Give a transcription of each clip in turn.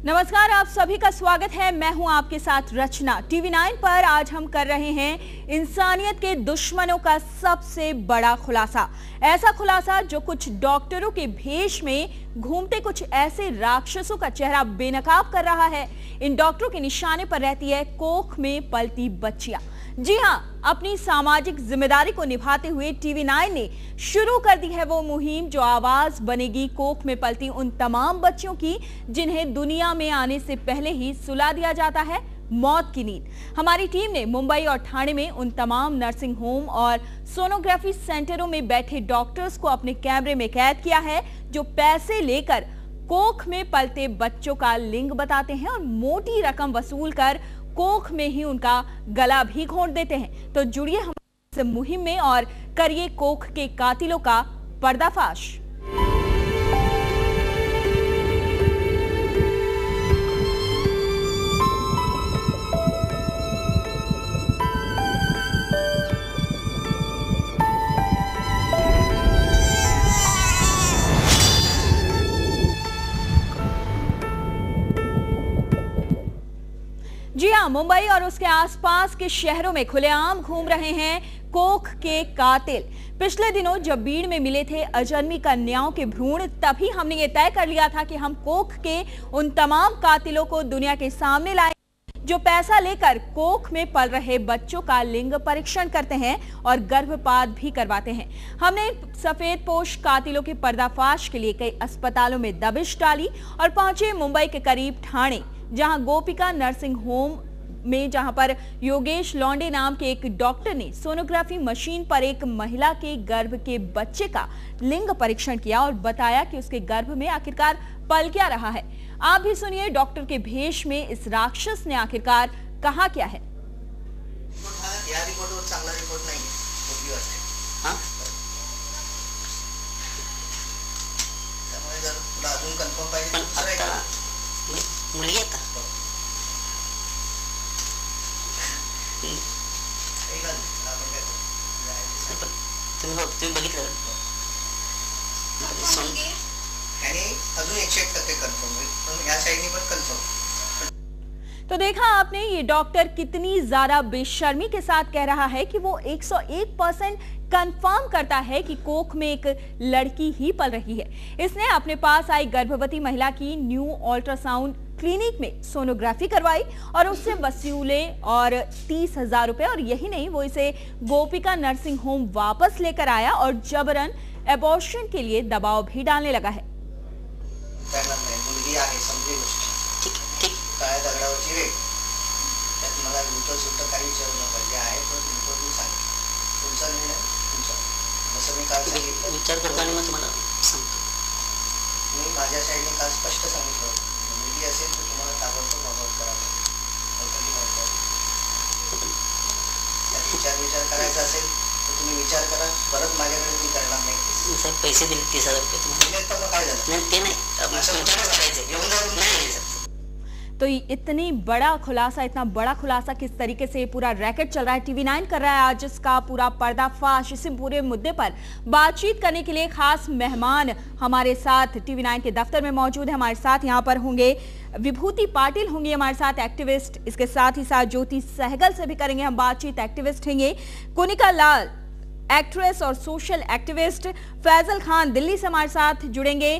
नमस्कार, आप सभी का स्वागत है। मैं हूं आपके साथ रचना। टीवी 9 पर आज हम कर रहे हैं इंसानियत के दुश्मनों का सबसे बड़ा खुलासा। ऐसा खुलासा जो कुछ डॉक्टरों के भेष में घूमते कुछ ऐसे राक्षसों का चेहरा बेनकाब कर रहा है। इन डॉक्टरों के निशाने पर रहती है कोख में पलती बच्चियां। जी हां, अपनी सामाजिक जिम्मेदारी को निभाते हुए टीवी 9 ने शुरू कर दी है वो मुहिम जो आवाज बनेगी कोख में पलती उन तमाम बच्चियों की जिन्हें दुनिया में आने से पहले ही सुला दिया जाता है मौत की नींद। हमारी टीम ने मुंबई और ठाणे में उन तमाम नर्सिंग होम और सोनोग्राफी सेंटरों में बैठे डॉक्टर्स को अपने कैमरे में कैद किया है जो पैसे लेकर कोख में पलते बच्चों का लिंग बताते हैं और मोटी रकम वसूल कर कोख में ही उनका गला भी घोंट देते हैं। तो जुड़िए हमारे इस मुहिम में और करिए कोख के कातिलों का पर्दाफाश। जी हां, मुंबई और उसके आसपास के शहरों में खुलेआम घूम रहे हैं कोख के कातिल। पिछले दिनों जब बीड़ में मिले थे अजन्मी कन्याओं के भ्रूण, तभी हमने ये तय कर लिया था कि हम कोख के उन तमाम कातिलों को दुनिया के सामने लाए जो पैसा लेकर कोख में पल रहे बच्चों का लिंग परीक्षण करते हैं और गर्भपात भी करवाते हैं। हमने सफेद पोश कातिलों के पर्दाफाश के लिए कई अस्पतालों में दबिश डाली और पहुंचे मुंबई के करीब ठाणे, जहां गोपिका नर्सिंग होम में जहां पर योगेश लौंडे नाम के एक डॉक्टर ने सोनोग्राफी मशीन पर एक महिला के गर्भ के बच्चे का लिंग परीक्षण किया और बताया कि उसके गर्भ में आखिरकार पल क्या रहा है। आप भी सुनिए डॉक्टर के भेष में इस राक्षस ने आखिरकार कहा क्या है। तुम्ही बघितलं अजून एक चेक करते कन्फर्म या साइडनी पण कन्फर्म। तो देखा आपने, ये डॉक्टर कितनी ज्यादा बेशर्मी के साथ कह रहा है कि वो 101% कंफर्म करता है कि कोख में एक लड़की ही पल रही है। इसने अपने पास आई गर्भवती महिला की न्यू अल्ट्रासाउंड क्लिनिक में सोनोग्राफी करवाई और उससे वसूले और 30,000 रुपए, और यही नहीं, वो इसे गोपिका नर्सिंग होम वापस लेकर आया और जबरन एबॉर्शन के लिए दबाव भी डालने लगा है। विचार करताना मग तुम्हाला सांगतो मी माझ्या साइडने काल स्पष्ट सांगितलं मुलगी असेल तर तुम्हाला ताबडतोब अबॉर्ट करावं विचार करायचा असेल तर तुम्ही विचार करा, परत माझ्याकडे मी करणार नाही। सर पैसे दिले 30,000 रुपये तुम्हाला तर मग काय झालं? नाही ते नाही, विचार करायचे घेऊन जाऊन नाही। तो इतनी बड़ा खुलासा, इतना बड़ा खुलासा किस तरीके से पूरा रैकेट चल रहा है, टीवी 9 कर रहा है आज इसका पूरा पर्दाफाश। इसी पूरे मुद्दे पर बातचीत करने के लिए खास मेहमान हमारे साथ टीवी 9 के दफ्तर में मौजूद है। हमारे साथ यहाँ पर होंगे विभूति पाटिल, होंगे हमारे साथ एक्टिविस्ट, इसके साथ ही साथ ज्योति सहगल से भी करेंगे हम बातचीत, एक्टिविस्ट होंगे। कुनिका लाल, एक्ट्रेस और सोशल एक्टिविस्ट। फैजल खान दिल्ली से हमारे साथ जुड़ेंगे,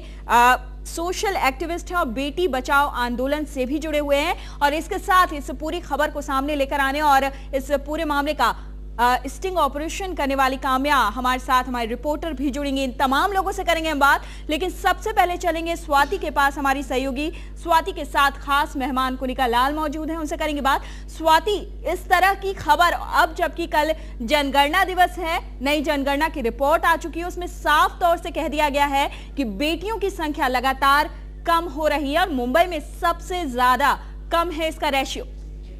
सोशल एक्टिविस्ट है और बेटी बचाओ आंदोलन से भी जुड़े हुए हैं। और इसके साथ इस पूरी खबर को सामने लेकर आने और इस पूरे मामले का स्टिंग ऑपरेशन करने वाली काम्या हमारे साथ, हमारे रिपोर्टर भी जुड़ेंगे। इन तमाम लोगों से करेंगे हम बात, लेकिन सबसे पहले चलेंगे स्वाति के पास। हमारी सहयोगी स्वाति के साथ खास मेहमान कुनिका लाल मौजूद हैं, उनसे करेंगे बात। स्वाति, इस तरह की खबर अब जबकि कल जनगणना दिवस है, नई जनगणना की रिपोर्ट आ चुकी है, उसमें साफ तौर से कह दिया गया है कि बेटियों की संख्या लगातार कम हो रही है और मुंबई में सबसे ज्यादा कम है इसका रेशियो।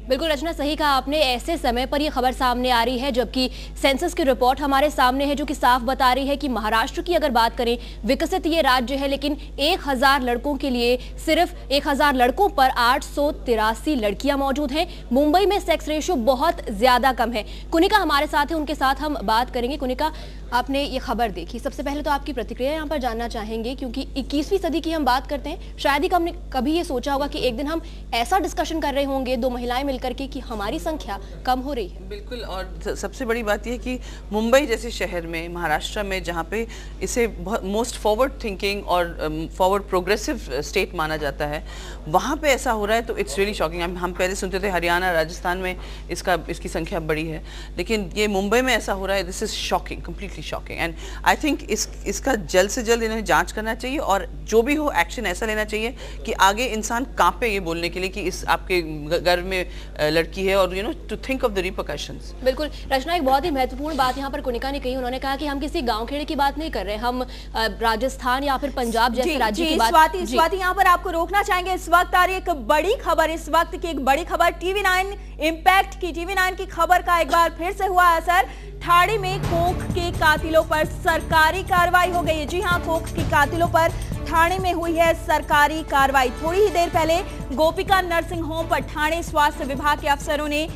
बिल्कुल रचना, सही कहा आपने। ऐसे समय पर ये खबर सामने आ रही है जबकि सेंसस की रिपोर्ट हमारे सामने है जो कि साफ बता रही है कि महाराष्ट्र की अगर बात करें, विकसित ये राज्य है लेकिन 1000 लड़कों के लिए सिर्फ 1000 लड़कों पर 883 लड़कियां मौजूद हैं। मुंबई में सेक्स रेशियो बहुत ज्यादा कम है। कुनिका हमारे साथ है, उनके साथ हम बात करेंगे। कुनिका, आपने ये खबर देखी, सबसे पहले तो आपकी प्रतिक्रिया यहाँ पर जानना चाहेंगे क्योंकि 21वीं सदी की हम बात करते हैं। शायद ही हमने कभी ये सोचा होगा कि एक दिन हम ऐसा डिस्कशन कर रहे होंगे दो महिलाएं मिलकर के कि हमारी संख्या कम हो रही है। बिल्कुल, और सबसे बड़ी बात यह कि मुंबई जैसे शहर में, महाराष्ट्र में, जहाँ पे इसे मोस्ट फॉरवर्ड थिंकिंग और फॉरवर्ड प्रोग्रेसिव स्टेट माना जाता है, वहाँ पे ऐसा हो रहा है तो इट्स रियली शॉकिंग। हम पहले सुनते थे हरियाणा, राजस्थान में इसकी संख्या बड़ी है, लेकिन ये मुंबई में ऐसा हो रहा है। This is shocking, completely shocking. And I think इसका जल्द से जल्द इन्हें जांच करना चाहिए और जो भी हो एक्शन ऐसा लेना चाहिए कि आगे इंसान कांपे ये बोलने के लिए कि इस आपके घर में लड़की है, और to think of the repercussions. बिल्कुल रचना, एक बहुत ही महत्वपूर्ण बात यहाँ पर कुनिका ने कही। उन्होंने कहा कि हम किसी गांव खेड़े की बात नहीं कर रहे, हम राजस्थान या फिर पंजाब जैसे राज्य की बात। स्वाति, यहाँ पर आपको रोकना चाहेंगे। इस वक्त आ रही एक बड़ी खबर, इस वक्त की एक बड़ी खबर, TV9 इम्पैक्ट की। TV9 की खबर का एक बार फिर से हुआ असर। ठाणे में कोख के कातिलों पर सरकारी कार्रवाई हो गई है। जी हां, कोख के कातिलों पर ठाणे में हुई है सरकारी कार्रवाई। थोड़ी ही देर पहले गोपिका नर्सिंग होम पर ठाणे स्वास्थ्य विभाग के अफसरों ने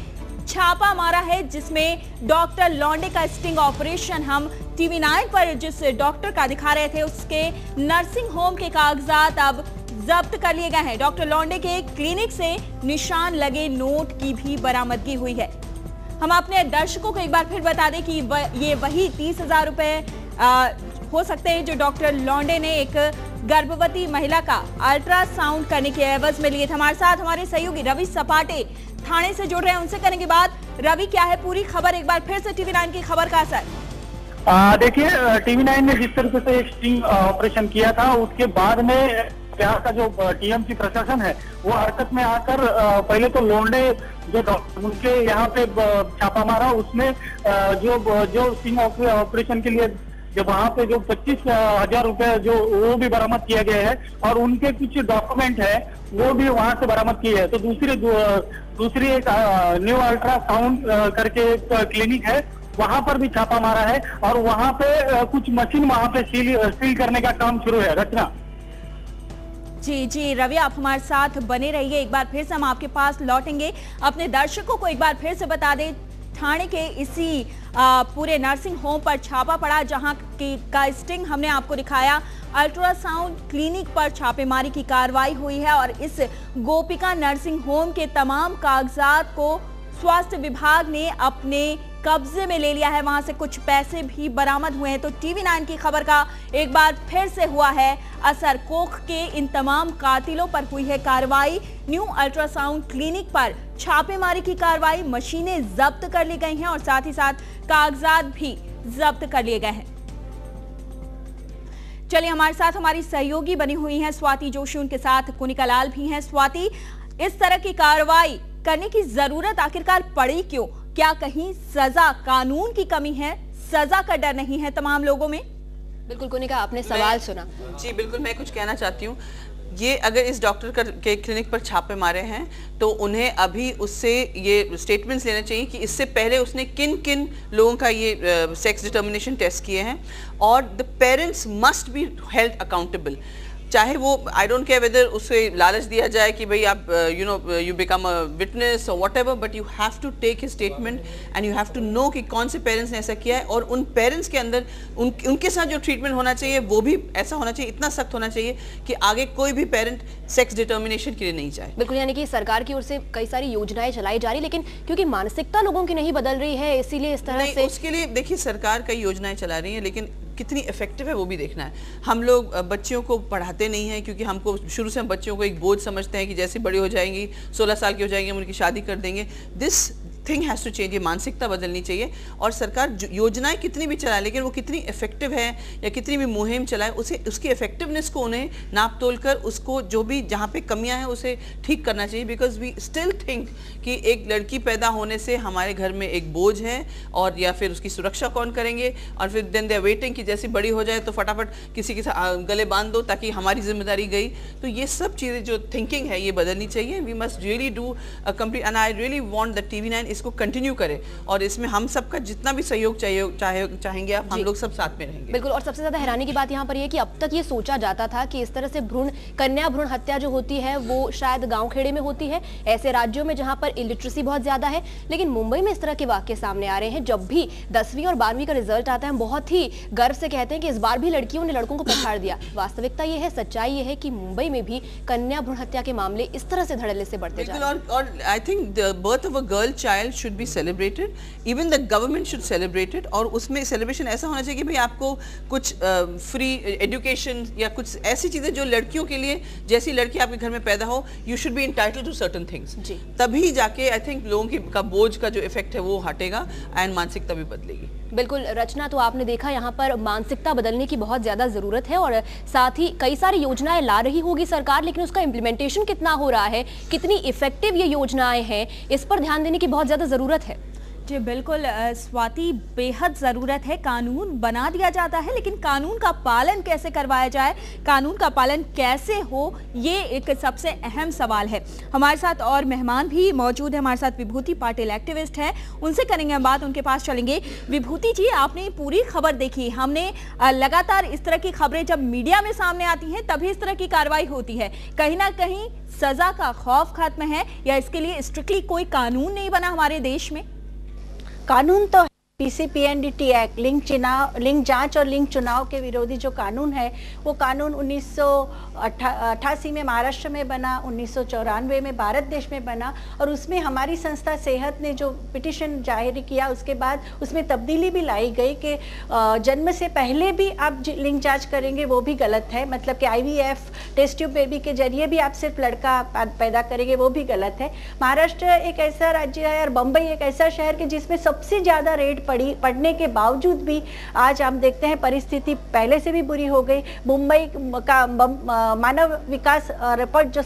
छापा मारा है, जिसमें डॉक्टर लौंडे का स्टिंग ऑपरेशन हम TV9 पर जिस डॉक्टर का दिखा रहे थे, उसके नर्सिंग होम के कागजात अब जब्त कर लिए गए हैं। डॉक्टर लौंडे के क्लिनिक से निशान लगे नोट की भी बरामदगी हुई है। हम अपने दर्शकों को एक बार फिर बता दें कि ये वही 30,000 रुपए हो सकते हैं जो डॉक्टर लौंडे ने एक गर्भवती महिला का अल्ट्रासाउंड करने के एवज में लिए थे। हमारे साथ हमारे सहयोगी रवि सपाटे ठाणे से जुड़ रहे हैं, उनसे करेंगे बात। रवि, क्या है पूरी खबर? एक बार फिर से TV9 की खबर का असर। देखिए, TV9 ने जिस तरीके से एक स्टिंग ऑपरेशन किया था, उसके बाद में यहाँ का जो TMC प्रशासन है वो हरकत में आकर पहले तो लौंडे जो डॉक्टर उनके यहाँ पे छापा मारा। उसमें जो स्टिंग ऑपरेशन के लिए जब वहाँ पे जो 25,000 रुपए जो वो भी बरामद किया गया है और उनके कुछ डॉक्यूमेंट है वो भी वहाँ से बरामद किए हैं। तो दूसरी एक न्यू अल्ट्रासाउंड करके एक क्लिनिक है, वहाँ पर भी छापा मारा है और वहाँ पे कुछ मशीन वहाँ पे सील करने का काम शुरू है। रचना जी रवि, आप हमारे साथ बने रहिए। एक बार फिर से हम आपके पास लौटेंगे। अपने दर्शकों को एक बार फिर से बता दें, ठाणे के इसी पूरे नर्सिंग होम पर छापा पड़ा जहां का स्टिंग हमने आपको दिखाया। अल्ट्रासाउंड क्लिनिक पर छापेमारी की कार्रवाई हुई है और इस गोपिका नर्सिंग होम के तमाम कागजात को स्वास्थ्य विभाग ने अपने कब्जे में ले लिया है। वहां से कुछ पैसे भी बरामद हुए हैं। तो TV9 की खबर का एक बार फिर से हुआ है असर। कोख के इन तमाम कातिलों पर हुई है कार्रवाई। न्यू अल्ट्रासाउंड क्लिनिक पर छापेमारी की कार्रवाई, मशीनें जब्त कर ली गई हैं और साथ ही साथ कागजात भी जब्त कर लिए गए हैं। चलिए, हमारे साथ हमारी सहयोगी बनी हुई हैं स्वाति जोशी, उनके साथ कुनिका लाल भी हैं। स्वाति, इस तरह की कार्रवाई करने की जरूरत आखिरकार पड़ी क्यों? क्या कहीं सजा, कानून की कमी है, सजा का डर नहीं है तमाम लोगों में? बिल्कुल कुनिका, आपने सवाल सुना। जी बिल्कुल, मैं कुछ कहना चाहती हूँ। ये अगर इस डॉक्टर के क्लिनिक पर छापे मारे हैं तो उन्हें अभी उससे ये स्टेटमेंट्स लेने चाहिए कि इससे पहले उसने किन किन लोगों का ये सेक्स डिटर्मिनेशन टेस्ट किए हैं, और the parents must be held accountable. चाहे वो आई डोंट केयर वेदर उसे लालच दिया जाए कि भाई आप यू बिकम अ विटनेस और whatever, but you have to take his statement and you have to know कि कौन से पेरेंट्स ने ऐसा किया है, और उन पेरेंट्स के अंदर उनके साथ जो ट्रीटमेंट होना चाहिए वो भी ऐसा होना चाहिए, इतना सख्त होना चाहिए कि आगे कोई भी पेरेंट सेक्स डिटर्मिनेशन के लिए नहीं जाए। बिल्कुल, यानी कि सरकार की ओर से कई सारी योजनाएं चलाई जा रही, लेकिन क्योंकि मानसिकता लोगों की नहीं बदल रही है, इसीलिए इस तरह से उसके लिए देखिए सरकार कई योजनाएं चला रही है, लेकिन कितनी इफेक्टिव है वो भी देखना है। हम लोग बच्चियों को पढ़ाते नहीं हैं क्योंकि हमको शुरू से हम बच्चियों को एक बोझ समझते हैं कि जैसे बड़ी हो जाएंगी, 16 साल की हो जाएंगी, हम उनकी शादी कर देंगे। This thing has to change, ये मानसिकता बदलनी चाहिए। और सरकार योजनाएं कितनी भी चलाए, लेकिन वो कितनी इफेक्टिव है या कितनी भी मुहिम चलाए, उसे उसकी इफेक्टिवनेस को उन्हें नाप तोल कर उसको जो भी जहाँ पे कमियां हैं उसे ठीक करना चाहिए। बिकॉज वी स्टिल थिंक कि एक लड़की पैदा होने से हमारे घर में एक बोझ है, और या फिर उसकी सुरक्षा कौन करेंगे, और फिर देन दे आर वेटिंग कि जैसी बड़ी हो जाए तो फटाफट किसी के गले बांध दो ताकि हमारी जिम्मेदारी गई। तो ये सब चीज़ें जो थिंकिंग है ये बदलनी चाहिए। We must really do a complete, and I really want that TV9 इसको कंटिन्यू करे, और इसमें हम सबका जितना भी सहयोग चाहेंगे आप, हम लोग सब साथ में रहेंगे। बिल्कुल। और सबसे ज्यादा हैरानी की बात यहाँ पर यह कि अब तक ये सोचा जाता था कि इस तरह से कन्या भ्रूण हत्या जो होती है वो शायद गांव खेड़े में होती है, ऐसे राज्यों में जहां पर इलिटरेसी बहुत ज्यादा है। लेकिन मुंबई में इस तरह के वाकये सामने आ रहे हैं। जब भी 10वीं और 12वीं का रिजल्ट आता है, हम बहुत ही गर्व से कहते हैं कि इस बार भी लड़कियों ने लड़कों को पछाड़ दिया। वास्तविकता ये है, सच्चाई ये है कि मुंबई में भी कन्या भ्रूण हत्या के मामले इस तरह से धड़ल्ले से बढ़ते जा रहे हैं। और I think the birth of a girl child should be celebrated, even the government should celebrate it. और उसमें सेलिब्रेशन ऐसा होना चाहिए कि भाई आपको कुछ फ्री एजुकेशन या कुछ ऐसी चीजें जो लड़कियों के लिए, जैसी लड़की आपके घर में पैदा हो, you should be entitled to certain things. तभी जाके आई थिंक लोगों का बोझ का जो इफेक्ट है वो हटेगा एंड मानसिकता भी बदलेगी। बिल्कुल रचना, तो आपने देखा यहाँ पर मानसिकता बदलने की बहुत ज्यादा जरूरत है, और साथ ही कई सारी योजनाएं ला रही होगी सरकार, लेकिन उसका इम्प्लीमेंटेशन कितना हो रहा है, कितनी इफेक्टिव ये योजनाएं हैं, इस पर ध्यान देने की बहुत ज्यादा जरूरत है। जी बिल्कुल स्वाति, बेहद ज़रूरत है। कानून बना दिया जाता है, लेकिन कानून का पालन कैसे करवाया जाए, कानून का पालन कैसे हो, ये एक सबसे अहम सवाल है। हमारे साथ और मेहमान भी मौजूद है। हमारे साथ विभूति पाटिल एक्टिविस्ट है, उनसे करेंगे हम बात, उनके पास चलेंगे। विभूति जी, आपने पूरी खबर देखी, हमने लगातार इस तरह की खबरें जब मीडिया में सामने आती हैं तभी इस तरह की कार्रवाई होती है। कहीं ना कहीं सजा का खौफ खत्म है, या इसके लिए स्ट्रिक्टली कोई कानून नहीं बना हमारे देश में? कानून तो PCPNDT एक्ट, लिंग जांच और लिंग चुनाव के विरोधी जो कानून है, वो कानून 1988 में महाराष्ट्र में बना, 1994 में भारत देश में बना, और उसमें हमारी संस्था सेहत ने जो पिटिशन जाहिर किया उसके बाद उसमें तब्दीली भी लाई गई कि जन्म से पहले भी आप लिंग जांच करेंगे वो भी गलत है। मतलब कि IVF टेस्ट ट्यूब बेबी के जरिए भी आप सिर्फ लड़का पैदा करेंगे वो भी गलत है। महाराष्ट्र एक ऐसा राज्य है और बम्बई एक ऐसा शहर कि जिसमें सबसे ज़्यादा रेट पढ़ने के बावजूद भी आज हम देखते हैं परिस्थिति पहले से भी बुरी हो गई। मुंबई का मानव विकास रिपोर्ट जो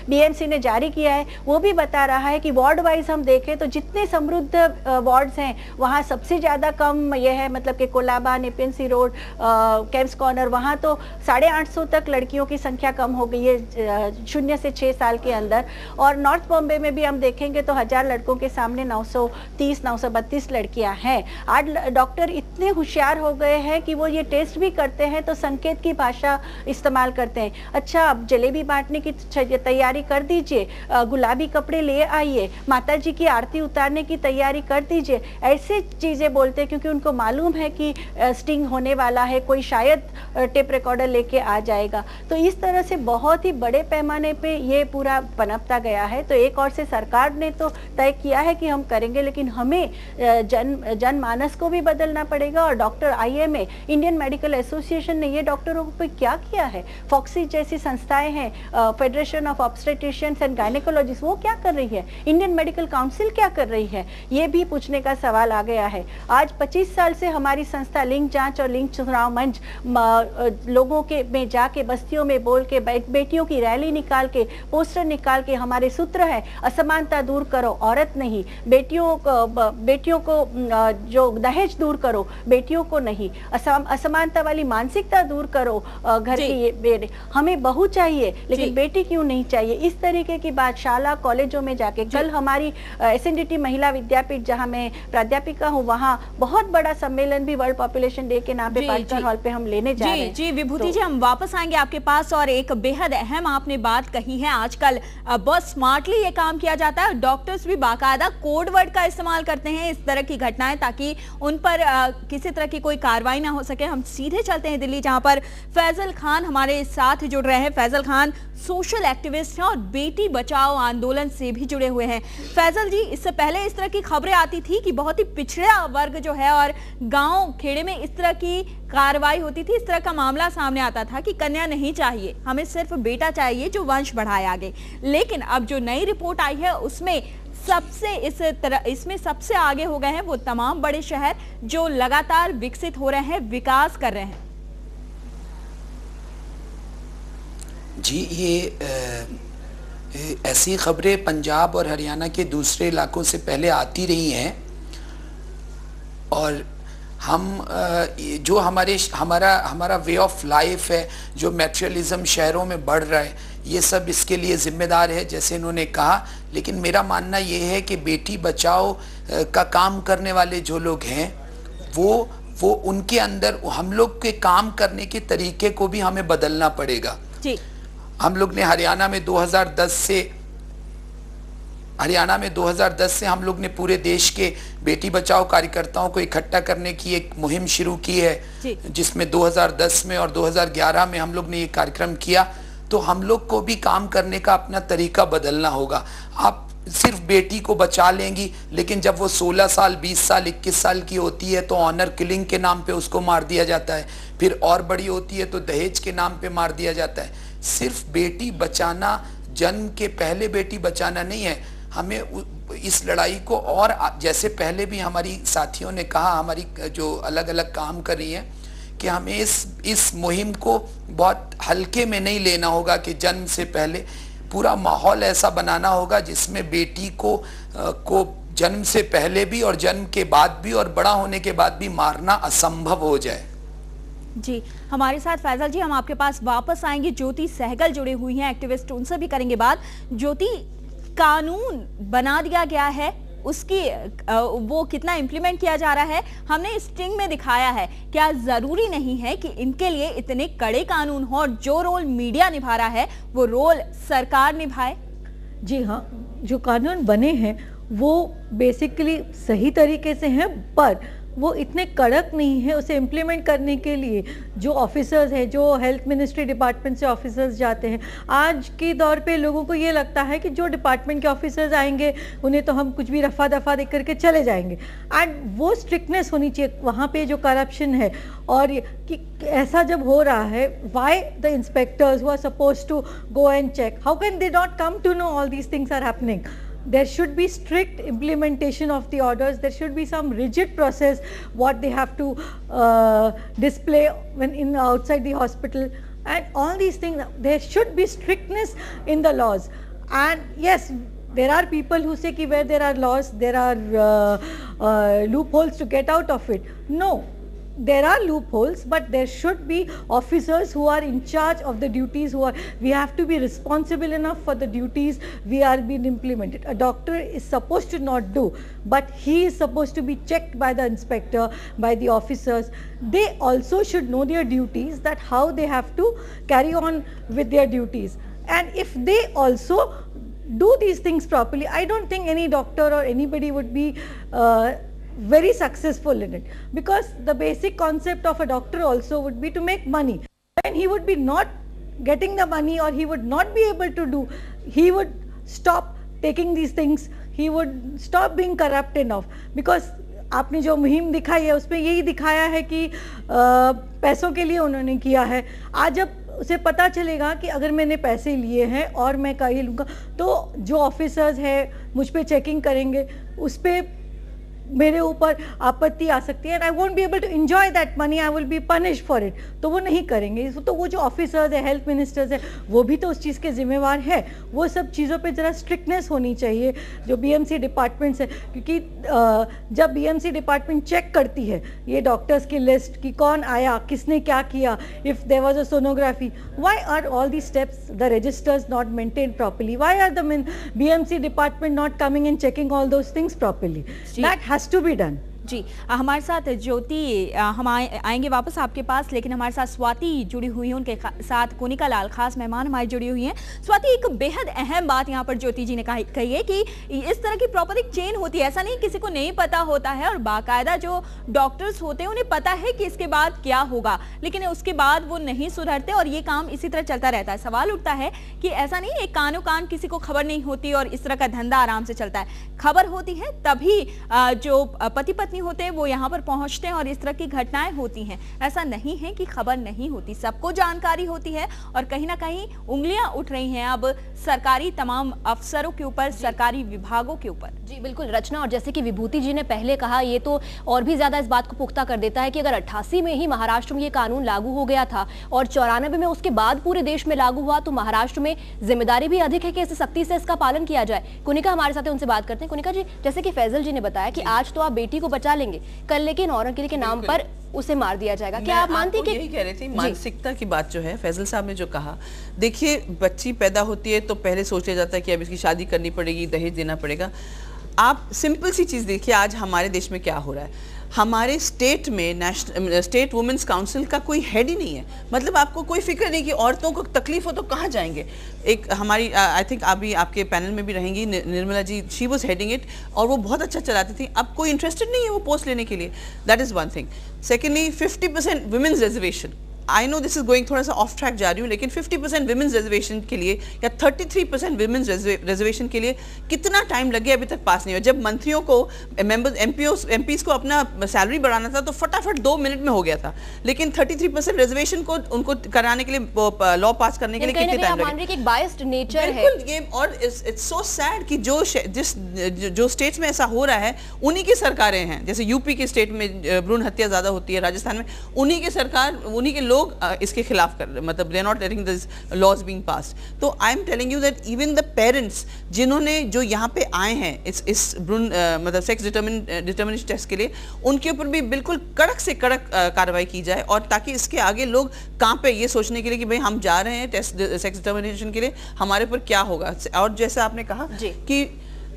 BMC ने जारी किया है वो भी बता रहा है कि वार्ड वाइज हम देखें तो जितने समृद्ध वार्ड्स हैं वहाँ सबसे ज़्यादा कम ये है, मतलब कि कोलाबा, नेपेंसी रोड, कैम्प्स कॉर्नर, वहाँ तो 850 तक लड़कियों की संख्या कम हो गई है 0 से 6 साल के अंदर। और नॉर्थ बॉम्बे में भी हम देखेंगे तो 1000 लड़कों के सामने 930-932 लड़कियां हैं। आज डॉक्टर इतने होशियार हो गए हैं कि वो ये टेस्ट भी करते हैं तो संकेत की भाषा इस्तेमाल करते हैं। अच्छा, अब जलेबी बांटने की तैयारी कर दीजिए, गुलाबी कपड़े ले आइए, माता जी की आरती उतारने की तैयारी कर दीजिए, ऐसे चीज़ें बोलते हैं क्योंकि उनको मालूम है कि स्टिंग होने वाला है, कोई शायद टेप रिकॉर्डर लेके आ जाएगा। तो इस तरह से बहुत ही बड़े पैमाने पे ये पूरा पनपता गया है। तो एक और से सरकार ने तो तय किया है कि हम करेंगे, लेकिन हमें जनमानस को भी बदलना पड़ेगा। और doctor IMA, Indian medical association ने ये डॉक्टरों पे क्या किया है, फॉक्सी जैसी संस्थाएं हैं, federation of obstetricians and gynaecologist, वो क्या कर रही है, इंडियन मेडिकल काउंसिल क्या कर रही है, ये भी पूछने का सवाल आ गया है। आज 25 साल से हमारी संस्था लिंग जांच और लिंग चुनाव मंच लोगों के में जाके बस्तियों में बोल के बेटियों की रैली निकाल के पोस्टर निकाल के, हमारे सूत्र है असमानता दूर करो, औरत नहीं, बेटियों को जो दहेज दूर करो, बेटियों को नहीं, असमानता वाली मानसिकता दूर करो, घर की हमें बहू चाहिए लेकिन बेटी क्यों नहीं चाहिए, इस तरीके की बात शाला कॉलेजों में जाके। कल हमारी SNDT महिला विद्यापीठ जहां मैं प्राध्यापिका हूं, वहां बहुत बड़ा सम्मेलन भी वर्ल्ड पॉपुलेशन डे के नाम पे पार्कर हॉल पे हम लेने जा रहे हैं। जी विभूति जी, हम वापस आएंगे आपके पास, और एक बेहद अहम आपने बात कही है, आजकल बहुत स्मार्टली ये काम किया जाता है। डॉक्टर्स भी बाकायदा कोड वर्ड का इस्तेमाल करते हैं इस तरह की घटनाएं, ताकि उन पर किसी तरह की कोई कार्रवाई ना हो सके। हम सीधे चलते हैं दिल्ली, जहां पर फैजल खान हमारे साथ जुड़ रहे हैं। फैजल खान सोशल एक्टिविस्ट हैं और बेटी बचाओ आंदोलन से भी जुड़े हुए हैं। फैजल जी, इससे पहले इस तरह की खबरें आती थी कि बहुत ही पिछड़ा वर्ग जो है और गांव खेड़े में इस तरह की कार्रवाई होती थी, इस तरह का मामला सामने आता था कि कन्या नहीं चाहिए, हमें सिर्फ बेटा चाहिए जो वंश बढ़ाए आगे। लेकिन अब जो नई रिपोर्ट आई है उसमें इसमें सबसे आगे हो गए हैं वो तमाम बड़े शहर जो लगातार विकसित हो रहे हैं, विकास कर रहे हैं। जी, ये ऐसी खबरें पंजाब और हरियाणा के दूसरे इलाकों से पहले आती रही हैं और हम जो हमारा वे ऑफ लाइफ है, जो मैटेरियलिज्म शहरों में बढ़ रहा है, ये सब इसके लिए जिम्मेदार है जैसे इन्होंने कहा। लेकिन मेरा मानना ये है कि बेटी बचाओ का काम करने वाले जो लोग हैं वो उनके अंदर हम लोग के काम करने के तरीके को भी हमें बदलना पड़ेगा। जी, हम लोग ने हरियाणा में 2010 से हम लोग ने पूरे देश के बेटी बचाओ कार्यकर्ताओं को इकट्ठा करने की एक मुहिम शुरू की है, जिसमें 2010 में और 2011 में हम लोग ने ये कार्यक्रम किया। तो हम लोग को भी काम करने का अपना तरीका बदलना होगा। आप सिर्फ बेटी को बचा लेंगी, लेकिन जब वो 16 साल, 20 साल, 21 साल की होती है तो ऑनर किलिंग के नाम पे उसको मार दिया जाता है। फिर और बड़ी होती है तो दहेज के नाम पे मार दिया जाता है। सिर्फ बेटी बचाना, जन्म के पहले बेटी बचाना नहीं है, हमें इस लड़ाई को और जैसे पहले भी हमारी साथियों ने कहा, हमारी जो अलग अलग काम कर रही हैं, कि हमें इस मुहिम को बहुत हल्के में नहीं लेना होगा कि जन्म से पहले पूरा माहौल ऐसा बनाना होगा जिसमें बेटी को जन्म से पहले भी और जन्म के बाद भी और बड़ा होने के बाद भी मारना असंभव हो जाए। जी, हमारे साथ फैजल जी, हम आपके पास वापस आएंगे। ज्योति सहगल जुड़ी हुई हैं, एक्टिविस्ट, उनसे भी करेंगे बात। ज्योति, कानून बना दिया गया है, उसकी वो कितना इम्प्लीमेंट किया जा रहा है हमने स्टिंग में दिखाया है। क्या जरूरी नहीं है कि इनके लिए इतने कड़े कानून हो और जो रोल मीडिया निभा रहा है वो रोल सरकार निभाए? जी हाँ, जो कानून बने हैं वो बेसिकली सही तरीके से हैं, पर वो इतने कड़क नहीं है। उसे इम्प्लीमेंट करने के लिए जो ऑफिसर्स हैं, जो हेल्थ मिनिस्ट्री डिपार्टमेंट से ऑफिसर्स जाते हैं, आज के दौर पे लोगों को ये लगता है कि जो डिपार्टमेंट के ऑफिसर्स आएंगे उन्हें तो हम कुछ भी रफा दफा देख करके चले जाएंगे। एंड वो स्ट्रिक्टनेस होनी चाहिए वहाँ पे जो करप्शन है। और कि ऐसा जब हो रहा है, why the inspectors who are suppose to go and check, how can they not come to know all these things are happening? There should be strict implementation of the orders. There should be some rigid process what they have to display when outside the hospital, and all these things. There should be strictness in the laws. And yes, there are people who say ki where there are laws, there are loopholes to get out of it. No. There are loopholes, but there should be officers who are in charge of the duties, we have to be responsible enough for the duties we are being implemented. A doctor is supposed to not do, but he is supposed to be checked by the inspector, by the officers. They also should know their duties, that how they have to carry on with their duties. And if they also do these things properly, I don't think any doctor or anybody would be very successful in it, because the basic concept of a doctor also would be to make money. When he would be not getting the money, or he would not be able to do, he would stop taking these things, he would stop being corrupt enough. Because आपने जो मुहिम दिखाई है उसमें यही दिखाया है कि पैसों के लिए उन्होंने किया है। आज जब उसे पता चलेगा कि अगर मैंने पैसे लिए हैं और मैं कहीं लूँगा, तो जो ऑफिसर्स हैं मुझ पे चेकिंग करेंगे, उस पर मेरे ऊपर आपत्ति आ सकती है, and I won't be able to enjoy that money, I will be punished for it. तो वो नहीं करेंगे। तो वो जो ऑफिसर्स है, हेल्थ मिनिस्टर्स है, वो भी तो उस चीज़ के जिम्मेवार है। वो सब चीज़ों पे ज़रा स्ट्रिक्टनेस होनी चाहिए जो बीएमसी डिपार्टमेंट्स है, क्योंकि जब बीएमसी डिपार्टमेंट चेक करती है ये डॉक्टर्स की लिस्ट कि कौन आया, किसने क्या किया, if there was a sonography, why are all the steps, the registers not maintain properly, why are the BMC department not coming and checking all those things properly? That has to be done. जी, हमारे साथ ज्योति, हम आएंगे वापस आपके पास, लेकिन हमारे साथ स्वाति जुड़ी हुई है, उनके साथ कोनिका लाल खास मेहमान हमारी जुड़ी हुई हैं। स्वाति, एक बेहद अहम बात यहाँ पर ज्योति जी ने कही है कि इस तरह की प्रॉपर एक चेन होती है, ऐसा नहीं किसी को नहीं पता होता है, और बाकायदा जो डॉक्टर्स होते हैं उन्हें पता है कि इसके बाद क्या होगा, लेकिन उसके बाद वो नहीं सुधरते और ये काम इसी तरह चलता रहता है। सवाल उठता है कि ऐसा नहीं एक कानो कान किसी को खबर नहीं होती और इस तरह का धंधा आराम से चलता है। खबर होती है तभी जो पति पत्नी नहीं होते वो यहाँ पर पहुंचते हैं और इस तरह की घटनाएं होती हैं। ऐसा नहीं है कि खबर नहीं होती, सबको जानकारी होती है और कहीं ना कहीं उंगलियां उठ रही हैं अब सरकारी तमाम अफसरों के ऊपर, सरकारी विभागों के ऊपर। जी बिल्कुल रचना, और जैसे कि विभूति जी ने पहले कहा, ये तो और भी ज्यादा इस बात को पुख्ता कर देता है कि अगर 88 में ही महाराष्ट्र में ये कानून लागू हो गया था और 94 में उसके बाद पूरे देश में लागू हुआ, तो महाराष्ट्र में जिम्मेदारी भी अधिक है कि इसे सख्ती से इसका पालन किया जाए। कुनिका हमारे साथ है, उनसे बात करते हैं। कुनिका जी, जैसे कि फैजल जी ने बताया कि आज तो आप बेटी को बचा लेंगे, कल लेकिन औरंगजेब के नाम पर उसे मार दिया जाएगा, क्या आप मानती कि? यही कह रही थी, मानसिकता की बात जो है फैजल साहब ने जो कहा, देखिए बच्ची पैदा होती है तो पहले सोच लिया जाता है कि अब इसकी शादी करनी पड़ेगी, दहेज देना पड़ेगा। आप सिंपल सी चीज देखिए, आज हमारे देश में क्या हो रहा है। हमारे स्टेट में स्टेट वुमेन्स काउंसिल का कोई हेड ही नहीं है। मतलब आपको कोई फिक्र नहीं कि औरतों को तकलीफ हो तो कहाँ जाएंगे। एक हमारी आई थिंक अभी आपके पैनल में भी रहेंगी Nirmala ji, she was heading it और वो बहुत अच्छा चलाती थी। अब कोई इंटरेस्टेड नहीं है वो पोस्ट लेने के लिए। That is one thing. Secondly 50% women's reservation, I know this is going थोड़ा सा ऑफ ट्रैक जा रही हूँ, लेकिन 50% विमेंस रिजर्वेशन के लिए या 33% विमेंस रिजर्वेशन के लिए कितना टाइम लगे अभी तक पास नहीं हुआ। जब मंत्रियों को, मेंबर्स, एमपीज को अपना सैलरी बढ़ाना था तो फटाफट 2 मिनट में हो गया था, लेकिन 33% रिजर्वेशन को उनको कराने के लिए, लॉ पास करने के लिए कितने टाइम लगे। एक बायस्ड नेचर है ये, और इट्स सो सैड कि जो स्टेट्स में ऐसा हो रहा है उन्हीं की सरकारें हैं। जैसे यूपी के स्टेट में भ्रूण हत्या ज्यादा होती है, राजस्थान में उन्हीं की सरकार, उन्हीं के लोग इसके खिलाफ कर, मतलब they are not letting this laws being passed. तो I am telling you that even the parents जिन्होंने जो यहाँ पे आए हैं इस भ्रूण मतलब सेक्स डिटर्मिनेशन टेस्ट के लिए, उनके ऊपर भी बिल्कुल कड़क से कड़क कार्रवाई की जाए, और ताकि इसके आगे लोग कहाँ पे ये सोचने के लिए कि भाई हम जा रहे हैं टेस्ट सेक्स डिटर्मिनेशन के लिए, हमारे ऊपर क्या होगा। और जैसा आपने कहा कि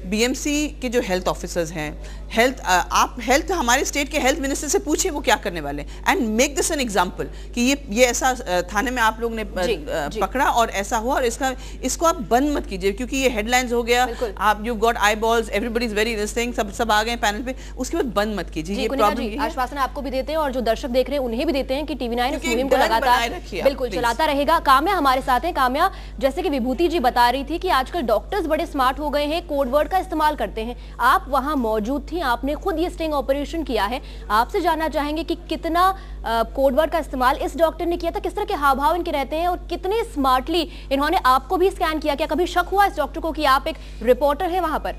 बीएमसी के जो हेल्थ ऑफिसर्स हैं, आप हेल्थ हमारे स्टेट के हेल्थ मिनिस्टर से पूछिए वो क्या करने वाले, and make this an example कि ये ऐसा थाने में आप लोग ने पकड़ा और ऐसा हुआ, और इसको आप बंद मत कीजिए, क्योंकि ये हेडलाइंस हो गया, आप you got I balls, everybody is very listening, सब आ गए पैनल पे, उसके बाद बंद मत कीजिए। ये प्रॉब्लम आश्वासन आपको भी देते हैं और जो दर्शक देख रहे हैं उन्हें भी देते हैं कि टीवी9 इस मुहिम को लगातार बिल्कुल चलाता रहेगा। काम्या हमारे साथ है। काम्या, जैसे कि विभूति जी बता रही थी कि आजकल डॉक्टर्स बड़े स्मार्ट हो गए हैं, कोड वर्ड का इस्तेमाल करते हैं। आप वहां मौजूद थी, आपने खुद ये स्टिंग ऑपरेशन किया है, आपसे जानना चाहेंगे कि कितना कोड वर्ड का इस्तेमाल इस डॉक्टर ने किया था, किस तरह के हाव भाव इनके रहते हैं और कितने स्मार्टली इन्होंने आपको भी स्कैन किया। क्या कभी शक हुआ इस डॉक्टर को कि आप एक रिपोर्टर हैं वहां पर?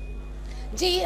जी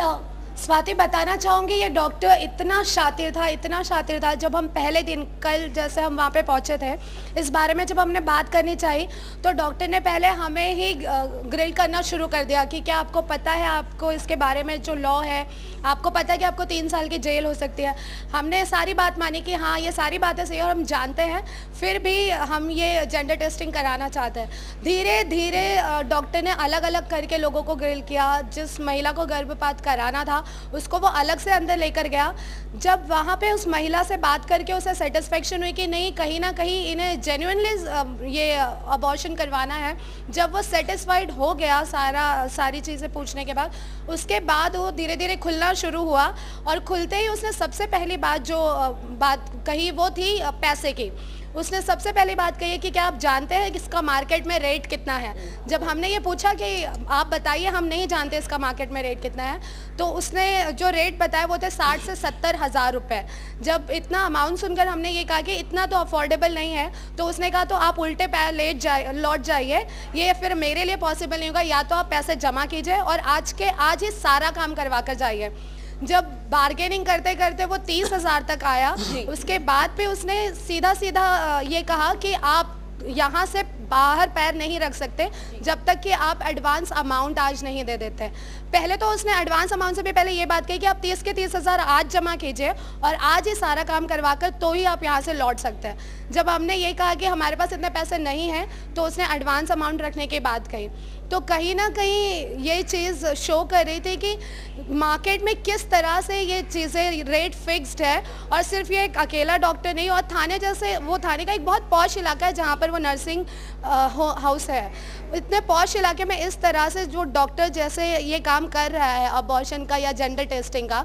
स्वाति, बताना चाहूँगी ये डॉक्टर इतना शातिर था। जब हम पहले दिन, कल जैसे हम वहाँ पे पहुँचे थे, इस बारे में जब हमने बात करनी चाहिए तो डॉक्टर ने पहले हमें ही ग्रिल करना शुरू कर दिया कि क्या आपको पता है, आपको इसके बारे में जो लॉ है, आपको पता है कि आपको 3 साल की जेल हो सकती है। हमने सारी बात मानी कि हाँ ये सारी बातें सही और हम जानते हैं, फिर भी हम ये जेंडर टेस्टिंग कराना चाहते हैं। धीरे धीरे डॉक्टर ने अलग अलग करके लोगों को ग्रिल किया। जिस महिला को गर्भपात कराना था उसको वो अलग से अंदर लेकर गया। जब वहाँ पे उस महिला से बात करके उसे सेटिस्फेक्शन हुई कि नहीं, कहीं ना कहीं इन्हें जेन्युइनली ये अबॉर्शन करवाना है, जब वो सेटिस्फाइड हो गया सारी चीज़ें पूछने के बाद, उसके बाद वो धीरे धीरे खुलना शुरू हुआ। और खुलते ही उसने सबसे पहली बात कही वो थी पैसे की। उसने सबसे पहली बात कही है कि क्या आप जानते हैं कि इसका मार्केट में रेट कितना है। जब हमने ये पूछा कि आप बताइए, हम नहीं जानते इसका मार्केट में रेट कितना है, तो उसने जो रेट बताया वो थे 60 से 70 हज़ार रुपये। जब इतना अमाउंट सुनकर हमने ये कहा कि इतना तो अफोर्डेबल नहीं है, तो उसने कहा तो आप उल्टे पैर लौट जाइए, ये फिर मेरे लिए पॉसिबल नहीं होगा, या तो आप पैसे जमा कीजिए और आज ही सारा काम करवा कर जाइए। जब बार्गेनिंग करते करते वो 30 हज़ार तक आया, उसके बाद पे उसने सीधा ये कहा कि आप यहाँ से बाहर पैर नहीं रख सकते जब तक कि आप एडवांस अमाउंट आज नहीं दे देते। पहले तो उसने एडवांस अमाउंट से भी पहले ये बात कही कि आप 30 के 30 हज़ार आज जमा कीजिए और आज ही सारा काम करवाकर तो ही आप यहाँ से लौट सकते हैं। जब हमने ये कहा कि हमारे पास इतने पैसे नहीं हैं, तो उसने एडवांस अमाउंट रखने की बात कही। तो कहीं ना कहीं ये चीज़ शो कर रही थी कि मार्केट में किस तरह से ये चीज़ें रेट फिक्स्ड है, और सिर्फ ये एक अकेला डॉक्टर नहीं, और थाने जैसे, वो थाने का एक बहुत पॉश इलाका है जहाँ पर वो नर्सिंग हाउस है। इतने पॉश इलाके में इस तरह से जो डॉक्टर जैसे ये काम कर रहा है अबॉर्शन का या जेंडर टेस्टिंग का,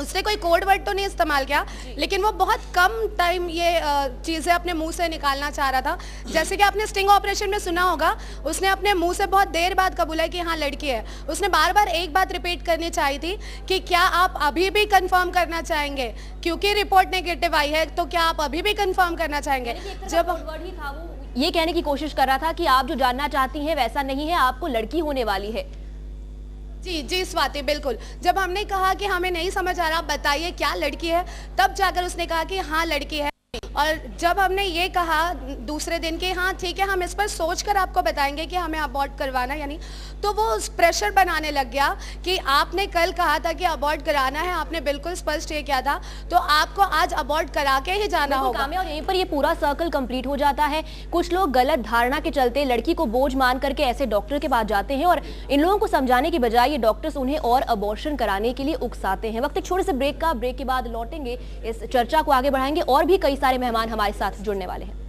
उसने कोई कोड वर्ड तो नहीं इस्तेमाल किया, लेकिन वो बहुत कम टाइम ये चीज़ें अपने मुंह से निकालना चाह रहा था। जैसे कि आपने स्टिंग ऑपरेशन में सुना होगा, उसने अपने मुंह से बहुत देर बाद कबूला कि हाँ लड़की है। उसने बार बार एक बात रिपीट करनी चाहिए थी कि क्या आप अभी भी कंफर्म करना चाहेंगे, क्योंकि रिपोर्ट नेगेटिव आई है, तो क्या आप अभी भी कंफर्म करना चाहेंगे। जब वर्ड ही था, वो ये कहने की कोशिश कर रहा था कि आप जो जानना चाहती हैं वैसा नहीं है, आपको लड़की होने वाली है। जी जी स्वाति, बिल्कुल। जब हमने कहा कि हमें नहीं समझ आ रहा, बताइए क्या लड़की है, तब जाकर उसने कहा कि हाँ लड़की है। और जब हमने ये कहा दूसरे दिन कि हाँ ठीक है, हम इस पर सोचकर आपको बताएंगे कि हमें अबॉर्ट करवाना यानी, तो वो प्रेशर बनाने लग गया कि आपने कल कहा था कि अबॉर्ट कराना है, आपने बिल्कुल स्पष्ट ये किया था, तो आपको आज अबॉर्ट करा के ही जाना होगा। और यहीं पर ये पूरा सर्कल कंप्लीट हो जाता है। कुछ लोग गलत धारणा के चलते लड़की को बोझ मान करके ऐसे डॉक्टर के पास जाते हैं और इन लोगों को समझाने की बजाय ये डॉक्टर्स उन्हें और अबॉर्शन कराने के लिए उकसाते हैं। वक्त एक छोटे से ब्रेक का, ब्रेक के बाद लौटेंगे, इस चर्चा को आगे बढ़ाएंगे और भी कई सारे मेहमान हमारे साथ जुड़ने वाले हैं।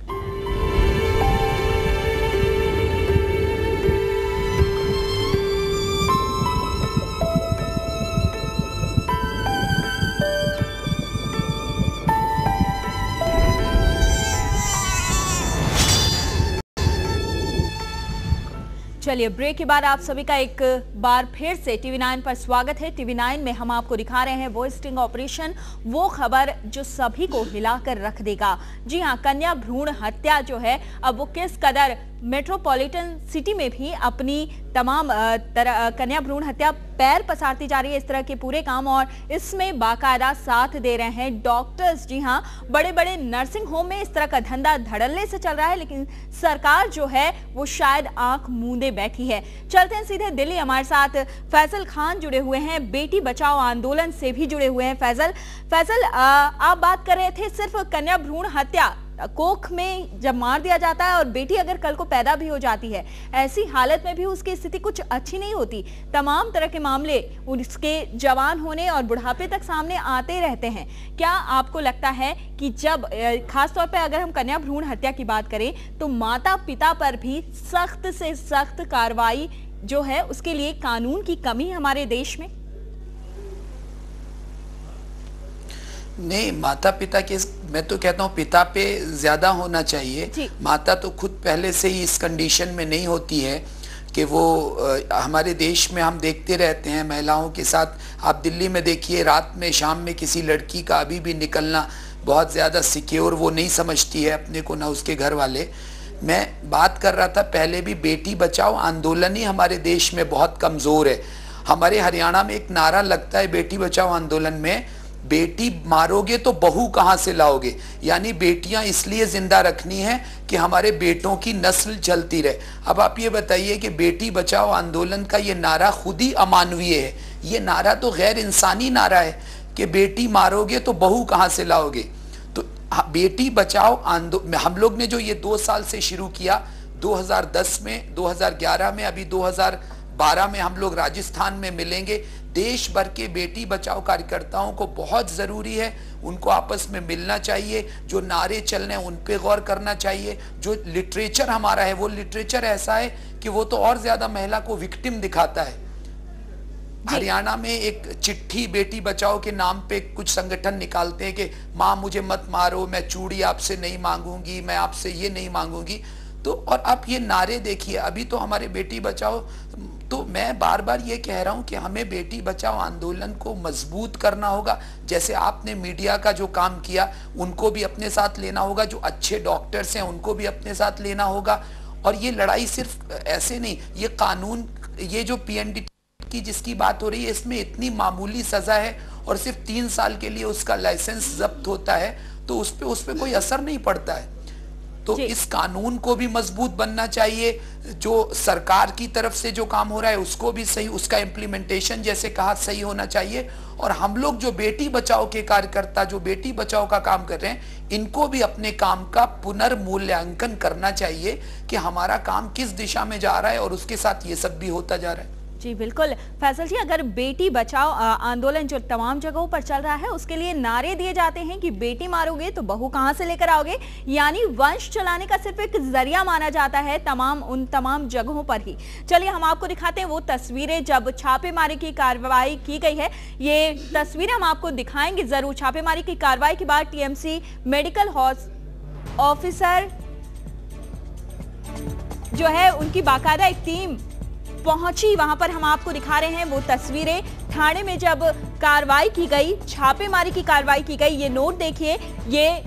चलिए, ब्रेक के बाद आप सभी का एक बार फिर से टीवी9 पर स्वागत है। टीवी9 में हम आपको दिखा रहे हैं वो स्टिंग ऑपरेशन, वो खबर जो सभी को हिलाकर रख देगा। जी हां, कन्या भ्रूण हत्या जो है अब वो किस कदर मेट्रोपॉलिटन सिटी में भी अपनी तमाम कन्या भ्रूण हत्या पैर पसारती जा रही है, इस तरह के पूरे काम, और इसमें बाकायदा साथ दे रहे हैं डॉक्टर्स। जी हां, बड़े बड़े नर्सिंग होम में इस तरह का धंधा धड़ल्ले से चल रहा है, लेकिन सरकार जो है वो शायद आंख मूंदे बैठी है। चलते हैं सीधे दिल्ली, हमारे साथ फैसल खान जुड़े हुए हैं, बेटी बचाओ आंदोलन से भी जुड़े हुए हैं। फैसल, आप बात कर रहे थे सिर्फ कन्या भ्रूण हत्या, कोख में जब मार दिया जाता है और बेटी अगर कल को पैदा भी हो जाती है, ऐसी हालत में भी उसकी स्थिति कुछ अच्छी नहीं होती। तमाम तरह के मामले उसके जवान होने और बुढ़ापे तक सामने आते रहते हैं। क्या आपको लगता है कि जब खासतौर पर अगर हम कन्या भ्रूण हत्या की बात करें तो माता पिता पर भी सख्त से सख्त कार्रवाई जो है उसके लिए कानून की कमी हमारे देश में? नहीं, माता पिता के, मैं तो कहता हूँ पिता पे ज्यादा होना चाहिए। माता तो खुद पहले से ही इस कंडीशन में नहीं होती है कि वो हमारे देश में हम देखते रहते हैं महिलाओं के साथ। आप दिल्ली में देखिए, रात में शाम में किसी लड़की का अभी भी निकलना बहुत ज़्यादा सिक्योर वो नहीं समझती है अपने को, ना उसके घर वाले। मैं बात कर रहा था पहले भी, बेटी बचाओ आंदोलन ही हमारे देश में बहुत कमज़ोर है। हमारे हरियाणा में एक नारा लगता है बेटी बचाओ आंदोलन में, बेटी मारोगे तो बहू कहां से लाओगे, यानी बेटियां इसलिए जिंदा रखनी है कि हमारे बेटों की नस्ल चलती रहे। अब आप ये बताइए कि बेटी बचाओ आंदोलन का ये नारा खुद ही अमानवीय है। ये नारा तो गैर इंसानी नारा है कि बेटी मारोगे तो बहू कहां से लाओगे। तो बेटी बचाओ आंदोलन हम लोग ने जो ये 2 साल से शुरू किया, 2010 में, 2011 में, अभी 2012 में हम लोग राजस्थान में मिलेंगे। देश भर के बेटी बचाओ कार्यकर्ताओं को बहुत ज़रूरी है, उनको आपस में मिलना चाहिए, जो नारे चल रहे हैं उन पे गौर करना चाहिए। जो लिटरेचर हमारा है वो लिटरेचर ऐसा है कि वो तो और ज़्यादा महिला को विक्टिम दिखाता है। हरियाणा में एक चिट्ठी बेटी बचाओ के नाम पे कुछ संगठन निकालते हैं कि माँ मुझे मत मारो, मैं चूड़ी आपसे नहीं मांगूंगी, मैं आपसे ये नहीं मांगूंगी। तो और आप ये नारे देखिए, अभी तो हमारे बेटी बचाओ, तो मैं बार बार ये कह रहा हूं कि हमें बेटी बचाओ आंदोलन को मजबूत करना होगा। जैसे आपने मीडिया का जो काम किया उनको भी अपने साथ लेना होगा, जो अच्छे डॉक्टर्स हैं उनको भी अपने साथ लेना होगा। और ये लड़ाई सिर्फ ऐसे नहीं, ये कानून, ये जो PNDT की जिसकी बात हो रही है, इसमें इतनी मामूली सजा है और सिर्फ 3 साल के लिए उसका लाइसेंस जब्त होता है, तो उस पे कोई असर नहीं पड़ता है। तो इस कानून को भी मजबूत बनना चाहिए। जो सरकार की तरफ से जो काम हो रहा है उसको भी सही, उसका इम्प्लीमेंटेशन जैसे कहा सही होना चाहिए। और हम लोग जो बेटी बचाओ के कार्यकर्ता, जो बेटी बचाओ का काम कर रहे हैं, इनको भी अपने काम का पुनर्मूल्यांकन करना चाहिए कि हमारा काम किस दिशा में जा रहा है, और उसके साथ ये सब भी होता जा रहा है। जी बिल्कुल फैसल जी, अगर बेटी बचाओ आंदोलन जो तमाम जगहों पर चल रहा है उसके लिए नारे दिए जाते हैं कि बेटी मारोगे तो बहू कहां से लेकर आओगे, यानी वंश चलाने का सिर्फ एक जरिया माना जाता है उन तमाम जगहों पर ही। चलिए हम आपको दिखाते हैं वो तस्वीरें जब छापेमारी की कार्रवाई की गई है। ये तस्वीरें हम आपको दिखाएंगे जरूर। छापेमारी की कार्रवाई के बाद टीएमसी मेडिकल ऑफिसर जो है उनकी बाकायदा एक टीम पहुंची, वहां पर हम आपको दिखा रहे हैं वो तस्वीरें। थाने में जब कार्रवाई की गई, छापेमारी की कार्रवाई की गई, ये नोट देखिए, ये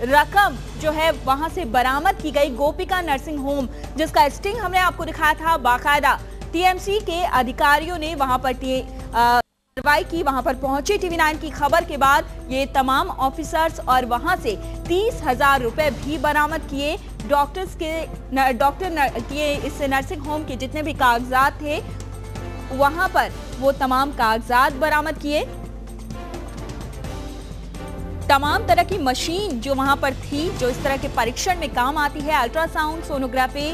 रकम जो है वहां से बरामद की गई गोपिका नर्सिंग होम, जिसका स्टिंग हमने आपको दिखाया था। बाकायदा टीएमसी के अधिकारियों ने वहां पर कार्रवाई की, वहां पर पहुंचे टीवी9 की खबर के बाद ये तमाम ऑफिसर्स और वहां से 30,000 रुपए भी बरामद किए। डॉक्टर के इस नर्सिंग होम के जितने भी कागजात थे वहां पर वो तमाम कागजात बरामद किए। तमाम तरह की मशीन जो वहां पर थी, जो इस तरह के परीक्षण में काम आती है, अल्ट्रासाउंड सोनोग्राफी,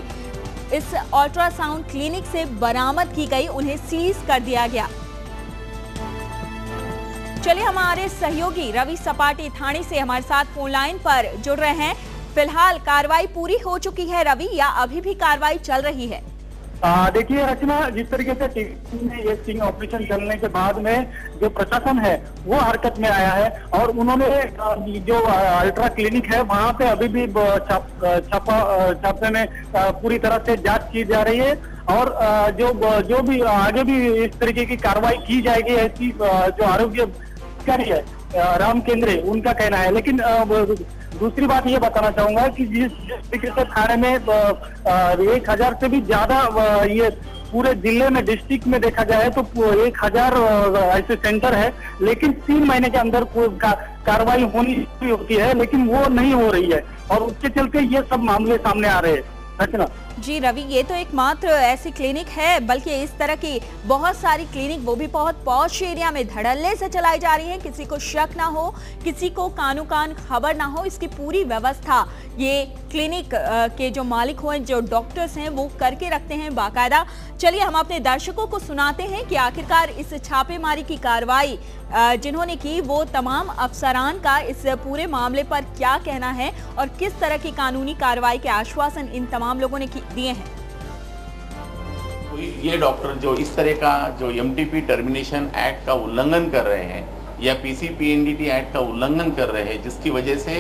इस अल्ट्रासाउंड क्लिनिक से बरामद की गई, उन्हें सीज कर दिया गया। चलिए हमारे सहयोगी रवि सपाटी थाने से हमारे साथ फोन लाइन पर जुड़ रहे हैं। फिलहाल कार्रवाई पूरी हो चुकी है रवि, या अभी भी कार्रवाई चल रही है? देखिए रचना, जिस तरीके से टीवी में ये स्टिंग ऑपरेशन चलने के बाद में जो प्रशासन है वो हरकत में आया है और उन्होंने जो अल्ट्रा क्लिनिक है वहां पे अभी भी छापे में पूरी तरह से जांच की जा रही है और जो भी आगे भी इस तरीके की कार्रवाई की जाएगी, ऐसी जो आरोग्य अधिकारी है राम केंद्रे उनका कहना है। लेकिन दूसरी बात ये बताना चाहूंगा कि जिस तरीके से थाने में 1000 से भी ज्यादा ये पूरे जिले में डिस्ट्रिक्ट में देखा जाए तो 1000 ऐसे सेंटर है, लेकिन 3 महीने के अंदर कार्रवाई होनी होती है, लेकिन वो नहीं हो रही है और उसके चलते ये सब मामले सामने आ रहे हैं। जी रवि, ये तो एकमात्र ऐसी क्लिनिक है, बल्कि इस तरह की बहुत सारी क्लिनिक, वो भी बहुत पॉश एरिया में धड़ल्ले से चलाई जा रही है। किसी को शक ना हो, किसी को कानो कान खबर ना हो, इसकी पूरी व्यवस्था ये क्लिनिक के जो मालिक हुए, जो डॉक्टर्स हैं, वो करके रखते हैं बाकायदा। चलिए हम अपने दर्शकों को सुनाते हैं कि आखिरकार इस छापेमारी की कार्रवाई जिन्होंने की वो तमाम अफसरान का इस पूरे मामले पर क्या कहना है और किस तरह की कानूनी कार्रवाई के आश्वासन इन तमाम लोगों ने दिए हैं। ये डॉक्टर जो इस तरह का जो एमटीपी टर्मिनेशन एक्ट का उल्लंघन कर रहे हैं या पीसीपीएनडीटी एक्ट का उल्लंघन कर रहे हैं, जिसकी वजह से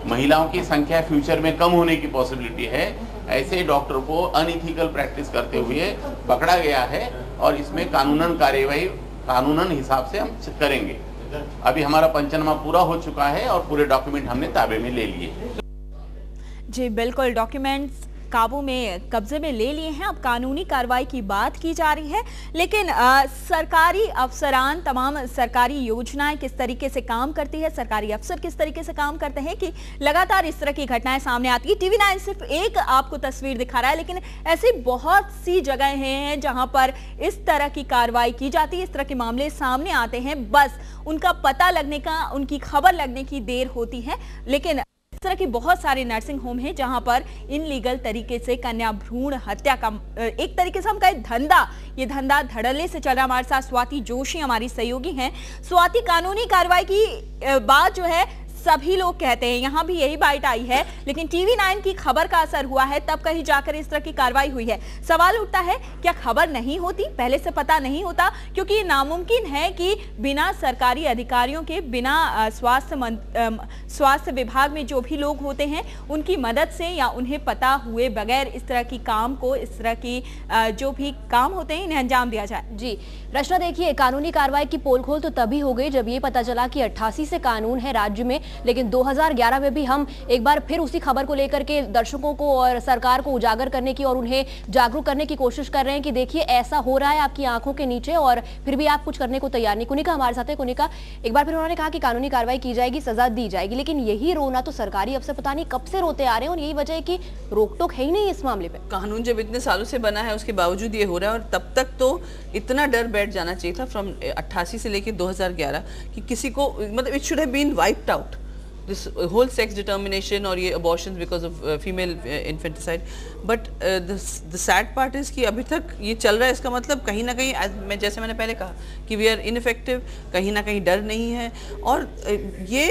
महिलाओं की संख्या फ्यूचर में कम होने की पॉसिबिलिटी है, ऐसे डॉक्टर को अनइथिकल प्रैक्टिस करते हुए पकड़ा गया है और इसमें कानूनन कार्यवाही कानूनन हिसाब से हम करेंगे। अभी हमारा पंचनामा पूरा हो चुका है और पूरे डॉक्यूमेंट हमने ताबे में ले लिए। जी बिल्कुल, डॉक्यूमेंट्स काबू में कब्जे में ले लिए हैं। अब कानूनी कार्रवाई की बात की जा रही है, लेकिन सरकारी अफसरान, तमाम सरकारी योजनाएं किस तरीके से काम करती है, सरकारी अफसर किस तरीके से काम करते हैं कि लगातार इस तरह की घटनाएं सामने आती है। टीवी9 सिर्फ एक आपको तस्वीर दिखा रहा है, लेकिन ऐसी बहुत सी जगह हैं जहां पर इस तरह की कार्रवाई की जाती है, इस तरह के मामले सामने आते हैं, बस उनका पता लगने का, उनकी खबर लगने की देर होती है। लेकिन इस तरह की बहुत सारे नर्सिंग होम हैं जहां पर इनलीगल तरीके से कन्या भ्रूण हत्या का एक तरीके से हम कहें धंधा, ये धंधा धड़ल्ले से चल रहा। हमारे साथ स्वाति जोशी हमारी सहयोगी हैं। स्वाति, कानूनी कार्रवाई की बात जो है सभी लोग कहते हैं, यहाँ भी यही बाइट आई है, लेकिन टीवी9 की खबर का असर हुआ है, तब कहीं जाकर इस तरह की कार्रवाई हुई है। सवाल उठता है, क्या खबर नहीं होती, पहले से पता नहीं होता? क्योंकि ये नामुमकिन है कि बिना सरकारी अधिकारियों के, बिना स्वास्थ्य विभाग में जो भी लोग होते हैं उनकी मदद से या उन्हें पता हुए बगैर इस तरह की काम को, इस तरह की जो भी काम होते हैं इन्हें अंजाम दिया जाए। जी रचना, देखिए कानूनी कार्रवाई की पोल खोल तो तभी हो गई जब ये पता चला कि 88 से कानून है राज्य में, लेकिन 2011 में भी हम एक बार फिर उसी खबर को लेकर के दर्शकों को और सरकार को उजागर करने की और उन्हें जागरूक करने की कोशिश कर रहे हैं कि देखिए ऐसा हो रहा है आपकी आंखों के नीचे और फिर भी आप कुछ करने को तैयार नहीं। कुनिका हमारे साथ है। कुनिका, एक बार फिर उन्होंने कहा कि कानूनी कार्रवाई की जाएगी, सजा दी जाएगी, लेकिन यही रोना तो सरकारी अफसर पता नहीं कब से रोते आ रहे हैं और यही वजह है कि रोक टोक है ही नहीं इस मामले पे। कानून जब इतने सालों से बना है उसके बावजूद ये हो रहा है, और तब तक तो इतना डर बैठ जाना चाहिए था फ्रॉम 88 से लेकर 2011 कि किसी को, मतलब it should have been wiped out. this whole sex determination और ये abortions because of female infanticide, but the sad part is कि अभी तक ये चल रहा है। इसका मतलब कहीं ना कहीं, मैं जैसे मैंने पहले कहा कि we are ineffective, कहीं ना कहीं डर नहीं है। और ये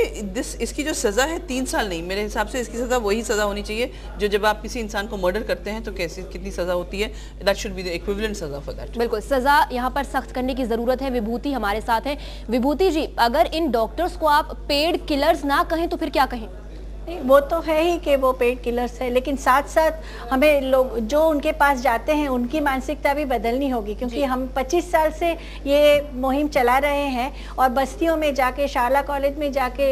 इसकी जो सज़ा है 3 साल नहीं, मेरे हिसाब से इसकी सज़ा वही सज़ा होनी चाहिए जो जब आप किसी इंसान को मर्डर करते हैं तो कैसी कितनी सज़ा होती है, that should be the equivalent सज़ा for that। बिल्कुल, सज़ा यहाँ पर सख्त करने की ज़रूरत है। विभूति हमारे साथ है। विभूति जी, अगर इन डॉक्टर्स को आप पेड किलर्स ना कहें तो फिर क्या कहें? वो तो है ही कि वो पेड किलर्स है, लेकिन साथ साथ हमें लोग जो उनके पास जाते हैं उनकी मानसिकता भी बदलनी होगी, क्योंकि हम 25 साल से ये मुहिम चला रहे हैं और बस्तियों में जाके, शाला कॉलेज में जाके,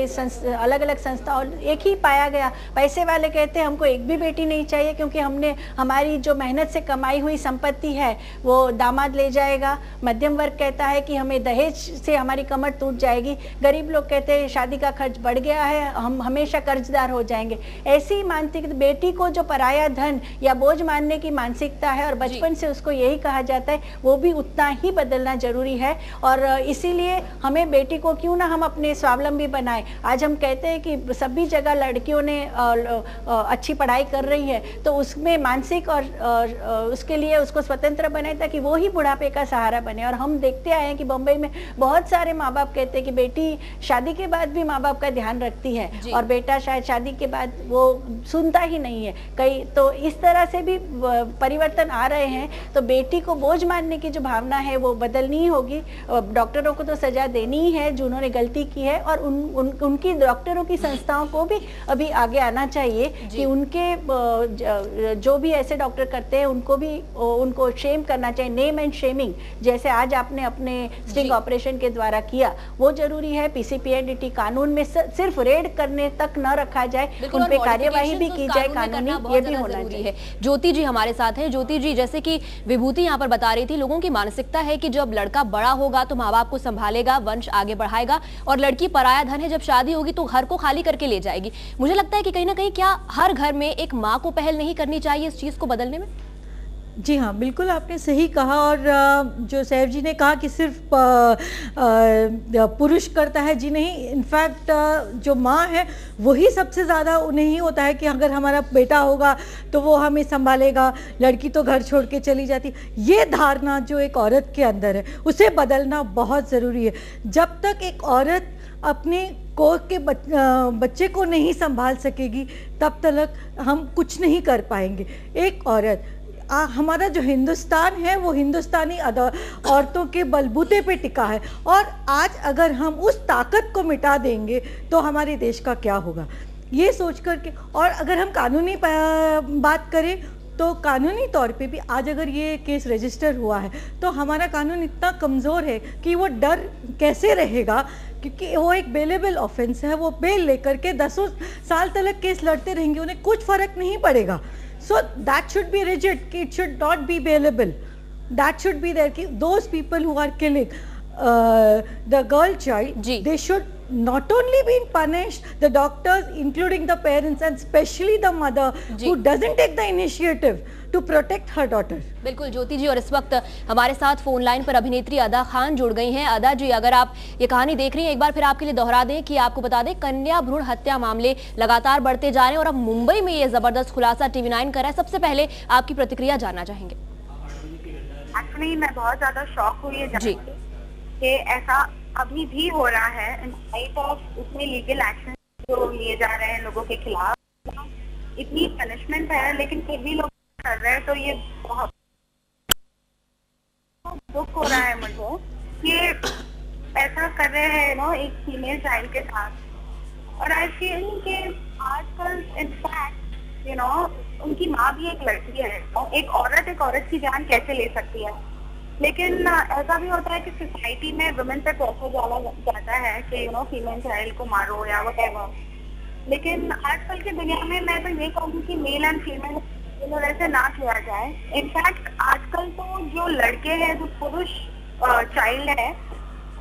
अलग अलग संस्थाओं, एक ही पाया गया, पैसे वाले कहते हैं हमको एक भी बेटी नहीं चाहिए क्योंकि हमने हमारी जो मेहनत से कमाई हुई संपत्ति है वो दामाद ले जाएगा। मध्यम वर्ग कहता है कि हमें दहेज से हमारी कमर टूट जाएगी। गरीब लोग कहते हैं शादी का खर्च बढ़ गया है, हम हमेशा कर्जदार हो जाएंगे। ऐसी मानसिकता, बेटी को जो पराया धन या बोझ मानने की मानसिकता है और बचपन से उसको यही कहा जाता है, वो भी उतना ही बदलना जरूरी है। और इसीलिए हमें बेटी को क्यों ना हम अपने स्वावलंबी बनाएं। आज हम कहते हैं कि सभी जगह लड़कियों ने अच्छी पढ़ाई कर रही है, तो उसमें मानसिक और उसके लिए उसको स्वतंत्र बनाए ताकि वो ही बुढ़ापे का सहारा बने। और हम देखते आए हैं कि बम्बई में बहुत सारे माँ बाप कहते हैं कि बेटी शादी के बाद भी माँ बाप का ध्यान रखती है और बेटा शायद शादी के बाद वो सुनता ही नहीं है कई। तो इस तरह से भी परिवर्तन आ रहे हैं। तो बेटी को बोझ मानने की जो भावना है वो बदलनी होगी। डॉक्टरों को तो सजा देनी ही है जिन्होंने गलती की है, और उनकी डॉक्टरों की संस्थाओं को भी अभी आगे आना चाहिए कि उनके जो भी ऐसे डॉक्टर करते हैं उनको शेम करना चाहिए। नेम एंड शेमिंग जैसे आज आपने अपने स्टिंग ऑपरेशन के द्वारा किया, वो जरूरी है। पीसीपीएनडीटी कानून में सिर्फ रेड करने तक न रखा जाए, उन पे कार्यवाही भी की जाए, कानूनी ये भी होना चाहिए। ज्योति जी हमारे साथ हैं। ज्योति जी, जैसे कि विभूति यहाँ पर बता रही थी, लोगों की मानसिकता है कि जब लड़का बड़ा होगा तो माँ बाप को संभालेगा, वंश आगे बढ़ाएगा, और लड़की पराया धन है, जब शादी होगी तो घर को खाली करके ले जाएगी। मुझे लगता है कि कहीं ना कहीं क्या हर घर में एक माँ को पहल नहीं करनी चाहिए इस चीज को बदलने में? जी हाँ, बिल्कुल आपने सही कहा। और जो सैफ जी ने कहा कि सिर्फ पुरुष करता है, जी नहीं, इनफैक्ट जो माँ है वही सबसे ज़्यादा उन्हें ही होता है कि अगर हमारा बेटा होगा तो वो हमें संभालेगा, लड़की तो घर छोड़ के चली जाती। ये धारणा जो एक औरत के अंदर है उसे बदलना बहुत ज़रूरी है। जब तक एक औरत अपने कोख के बच्चे को नहीं संभाल सकेगी तब तक हम कुछ नहीं कर पाएंगे। एक औरत, हमारा जो हिंदुस्तान है वो हिंदुस्तानी औरतों के बलबूते पे टिका है, और आज अगर हम उस ताकत को मिटा देंगे तो हमारे देश का क्या होगा, ये सोच करके। और अगर हम कानूनी बात करें तो कानूनी तौर पे भी आज अगर ये केस रजिस्टर हुआ है तो हमारा कानून इतना कमज़ोर है कि वो डर कैसे रहेगा, क्योंकि वो एक बेलेबल ऑफेंस है। वो बेल लेकर के 10 साल तक केस लड़ते रहेंगे, उन्हें कुछ फर्क नहीं पड़ेगा। So that should be rigid. It should not be bailable. That should be there. Those people who are killing the girl child, they should not only be punished, the doctors, including the parents, and especially the mother who doesn't take the initiative to protect her daughter. बिल्कुल ज्योति जी, और इस वक्त हमारे साथ phone line पर अभिनेत्री अदा खान जुड़ गई हैं। अदा जी, अगर आप ये कहानी देख रही हैं, एक बार फिर आपके लिए दोहरा दें कि आपको बता दें कन्या भ्रूण हत्या मामले लगातार बढ़ते जा रहे हैं और अब मुंबई में ये जबरदस्त खुलासा TV9 कर रहा है। सबसे पहले आपकी प्रतिक्रिया जानना चाहेंगे। एक्चुअली मैं बहुत ज्यादा शॉक हुई है जान के कि ऐसा अभी भी हो रहा है इन स्पाइट ऑफ उसमें लीगल एक्शन जो लिए जा रहे हैं लोगों के खिलाफ। इतनी पनिशमेंट है लेकिन फिर भी लोग कर रहे हैं, तो ये बहुत दुख हो रहा है मुझे कि ऐसा कर रहे हैं एक फीमेल चाइल्ड के साथ। और आई फील कि आजकल इनफैक्ट उनकी माँ भी एक लड़की है। एक औरत की जान कैसे ले सकती है? लेकिन ऐसा भी होता है कि सोसाइटी में वुमेन पे प्रेशर डाला जाता है कि फीमेल चाइल्ड को मारो या व्हाटएवर। लेकिन आजकल की दुनिया में मैं तो ये कहूँगी कि मेल एंड फीमेल ऐसे ना किया जाए। इनफैक्ट आजकल तो जो लड़के हैं, जो पुरुष चाइल्ड है,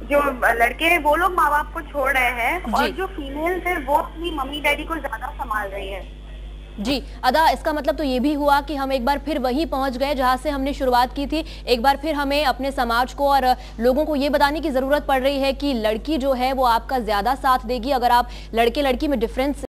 जो लड़के हैं वो लोग माँ बाप को छोड़ रहे हैं, और जो फीमेल्स है वो अपनी मम्मी डैडी को ज्यादा संभाल रही है। जी अदा, इसका मतलब तो ये भी हुआ कि हम एक बार फिर वहीं पहुंच गए जहां से हमने शुरुआत की थी। एक बार फिर हमें अपने समाज को और लोगों को ये बताने की जरूरत पड़ रही है कि लड़की जो है वो आपका ज्यादा साथ देगी। अगर आप लड़के लड़की में डिफरेंस